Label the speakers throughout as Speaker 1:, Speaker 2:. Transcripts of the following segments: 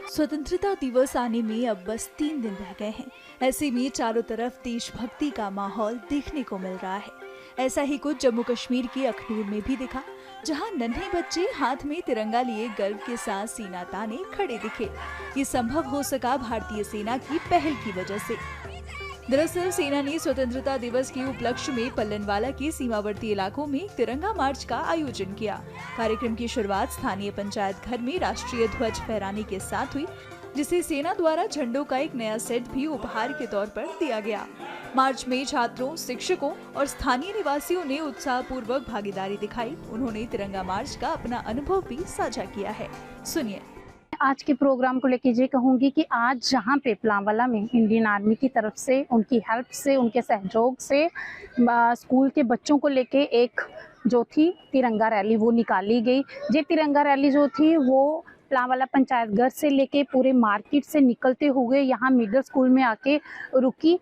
Speaker 1: स्वतंत्रता दिवस आने में अब बस 3 दिन रह गए हैं। ऐसे में चारों तरफ देशभक्ति का माहौल देखने को मिल रहा है। ऐसा ही कुछ जम्मू कश्मीर के अखनूर में भी दिखा, जहां नन्हे बच्चे हाथ में तिरंगा लिए गर्व के साथ सीना ताने खड़े दिखे। ये संभव हो सका भारतीय सेना की पहल की वजह से। दरअसल सेना ने स्वतंत्रता दिवस के उपलक्ष्य में पल्लनवाला के सीमावर्ती इलाकों में तिरंगा मार्च का आयोजन किया। कार्यक्रम की शुरुआत स्थानीय पंचायत घर में राष्ट्रीय ध्वज फहराने के साथ हुई, जिसे सेना द्वारा झंडों का एक नया सेट भी उपहार के तौर पर दिया गया। मार्च में छात्रों, शिक्षकों और स्थानीय निवासियों ने उत्साहपूर्वक भागीदारी दिखाई। उन्होंने तिरंगा मार्च का अपना अनुभव भी साझा किया है। सुनिए।
Speaker 2: आज के प्रोग्राम को लेकर ये कहूँगी कि आज जहाँ पे पलांवाला में इंडियन आर्मी की तरफ से, उनकी हेल्प से, उनके सहयोग से स्कूल के बच्चों को लेके एक जो थी तिरंगा रैली वो निकाली गई। ये तिरंगा रैली जो थी वो पलांवाला पंचायत घर से लेके पूरे मार्केट से निकलते हुए यहाँ मिडिल स्कूल में आके रुकी।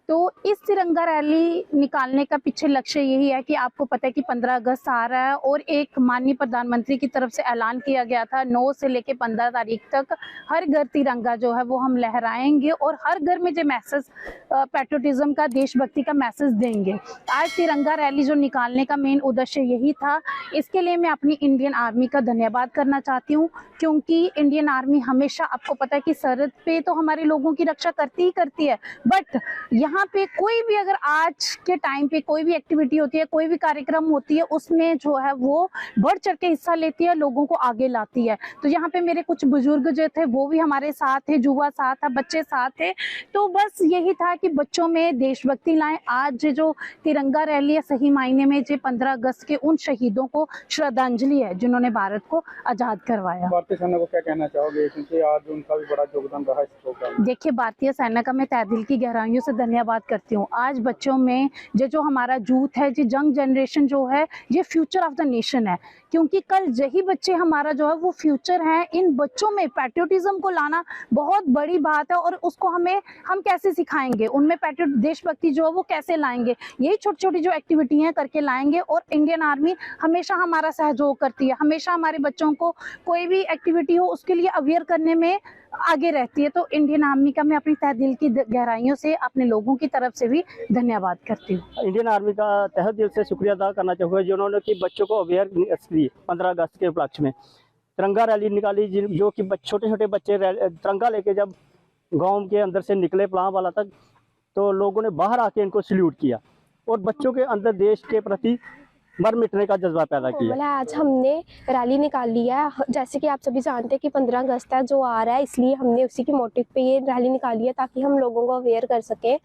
Speaker 2: तो इस तिरंगा रैली निकालने का पीछे लक्ष्य यही है कि आपको पता है कि 15 अगस्त आ रहा है और एक माननीय प्रधानमंत्री की तरफ से ऐलान किया गया था 9 से लेके 15 तारीख तक हर घर तिरंगा जो है वो हम लहराएंगे और हर घर में जो मैसेज पैट्रियोटिज्म का, देशभक्ति का मैसेज देंगे। आज तिरंगा रैली जो निकालने का मेन उद्देश्य यही था। इसके लिए मैं अपनी इंडियन आर्मी का धन्यवाद करना चाहती हूँ, क्योंकि इंडियन आर्मी हमेशा, आपको पता है कि सरहद पे तो हमारे लोगों की रक्षा करती ही करती है, बट यहाँ पे कोई भी अगर आज के टाइम पे कोई भी एक्टिविटी होती है, कोई भी कार्यक्रम होती है, उसमें जो है वो बढ़ चढ़ के हिस्सा लेती है, लोगों को आगे लाती है। तो यहाँ पे मेरे कुछ बुजुर्ग जो थे वो भी हमारे साथ थे, युवा साथ था, बच्चे साथ थे। तो बस यही था कि बच्चों में देशभक्ति लाएं। आज जो तिरंगा रैली है सही मायने में जो 15 अगस्त के उन शहीदों को श्रद्धांजलि है जिन्होंने भारत को आजाद करवाया।
Speaker 3: भारतीय सेना को क्या कहना चाहोगे, क्योंकि आज उनका भी बड़ा योगदान रहा इस प्रोग्राम में?
Speaker 2: देखिए, भारतीय सेना का मैं तहे दिल की गहराइयों से धन्यवाद करती हूँ। आज बच्चों में जो हमारा यूथ है, जो यंग जनरेशन जो है, ये फ्यूचर ऑफ द नेशन है, क्योंकि कल यही बच्चे हमारा जो है वो फ्यूचर हैं। इन बच्चों में पैट्रियोटिज्म को लाना बहुत बड़ी बात है और उसको हम कैसे सिखाएंगे, उनमें देशभक्ति जो है वो कैसे लाएंगे, यही छोटी छोटी जो एक्टिविटी हैं करके लाएंगे। और इंडियन आर्मी हमेशा हमारा सहयोग करती है, हमेशा हमारे बच्चों को कोई भी एक्टिविटी हो उसके लिए अवेयर करने में आगे रहती है। तो इंडियन आर्मी का मैं अपनी तहे दिल की गहराइयों से अपने लोगों की तरफ से भी धन्यवाद करती हूँ।
Speaker 4: इंडियन आर्मी का तहे दिल से शुक्रिया अदा करना चाहूँगा जिन्होंने कि बच्चों को अवेयरनेस दी। 15 अगस्त के उपलक्ष्य में तिरंगा रैली निकाली, जो कि छोटे छोटे बच्चे तिरंगा लेके जब गांव के अंदर से निकले पलांवाला तक, तो लोगों ने बाहर आके इनको सल्यूट किया और बच्चों के अंदर देश के प्रति मर मिटने का जज्बा पैदा किया।
Speaker 5: आज हमने रैली निकाल लिया है। जैसे कि आप सभी जानते हैं कि 15 अगस्त है जो आ रहा है, इसलिए हमने उसी की मोटिव पे ये रैली निकाली है ताकि हम लोगों को अवेयर कर सकें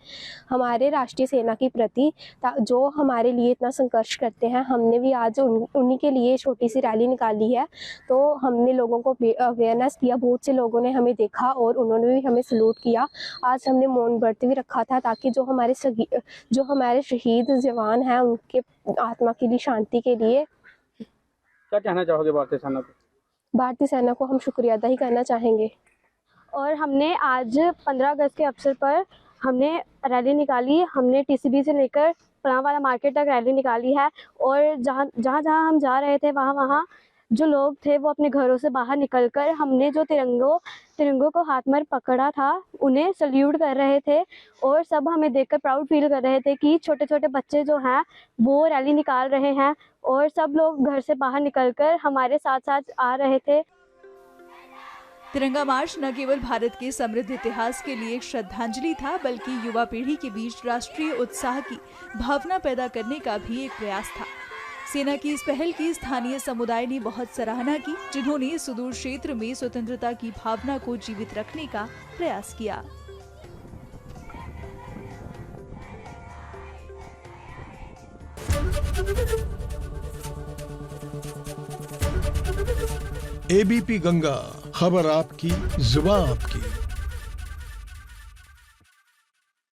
Speaker 5: हमारे राष्ट्रीय सेना के प्रति, जो हमारे लिए इतना संघर्ष करते हैं। हमने भी आज उन्हीं के लिए छोटी सी रैली निकाली है। तो हमने लोगों को अवेयरनेस किया, बहुत से लोगों ने हमें देखा और उन्होंने भी हमें सल्यूट किया। आज हमने मौन व्रत भी रखा था ताकि जो हमारे शहीद जवान हैं उनके आत्मा के लिए, शांति के लिए।
Speaker 3: क्या कहना चाहोगे भारतीय सेना को?
Speaker 5: भारतीय सेना को हम शुक्रिया अदा ही करना चाहेंगे।
Speaker 6: और हमने आज 15 अगस्त के अवसर पर हमने रैली निकाली। हमने टीसीबी से लेकर पलांवाला मार्केट तक रैली निकाली है और जहाँ हम जा रहे थे वहाँ जो लोग थे वो अपने घरों से बाहर निकलकर हमने जो तिरंगों को हाथ में पकड़ा था उन्हें सल्यूट कर रहे थे और सब हमें देखकर प्राउड फील कर रहे थे कि छोटे छोटे बच्चे जो हैं वो रैली निकाल रहे हैं और सब लोग घर से बाहर निकलकर हमारे साथ साथ आ रहे थे।
Speaker 1: तिरंगा मार्च न केवल भारत के समृद्ध इतिहास के लिए एक श्रद्धांजलि था, बल्कि युवा पीढ़ी के बीच राष्ट्रीय उत्साह की भावना पैदा करने का भी एक प्रयास था। सेना की इस पहल की स्थानीय समुदाय ने बहुत सराहना की, जिन्होंने सुदूर क्षेत्र में स्वतंत्रता की भावना को जीवित रखने का प्रयास किया।
Speaker 7: एबीपी गंगा, खबर आपकी, जुबान आपकी।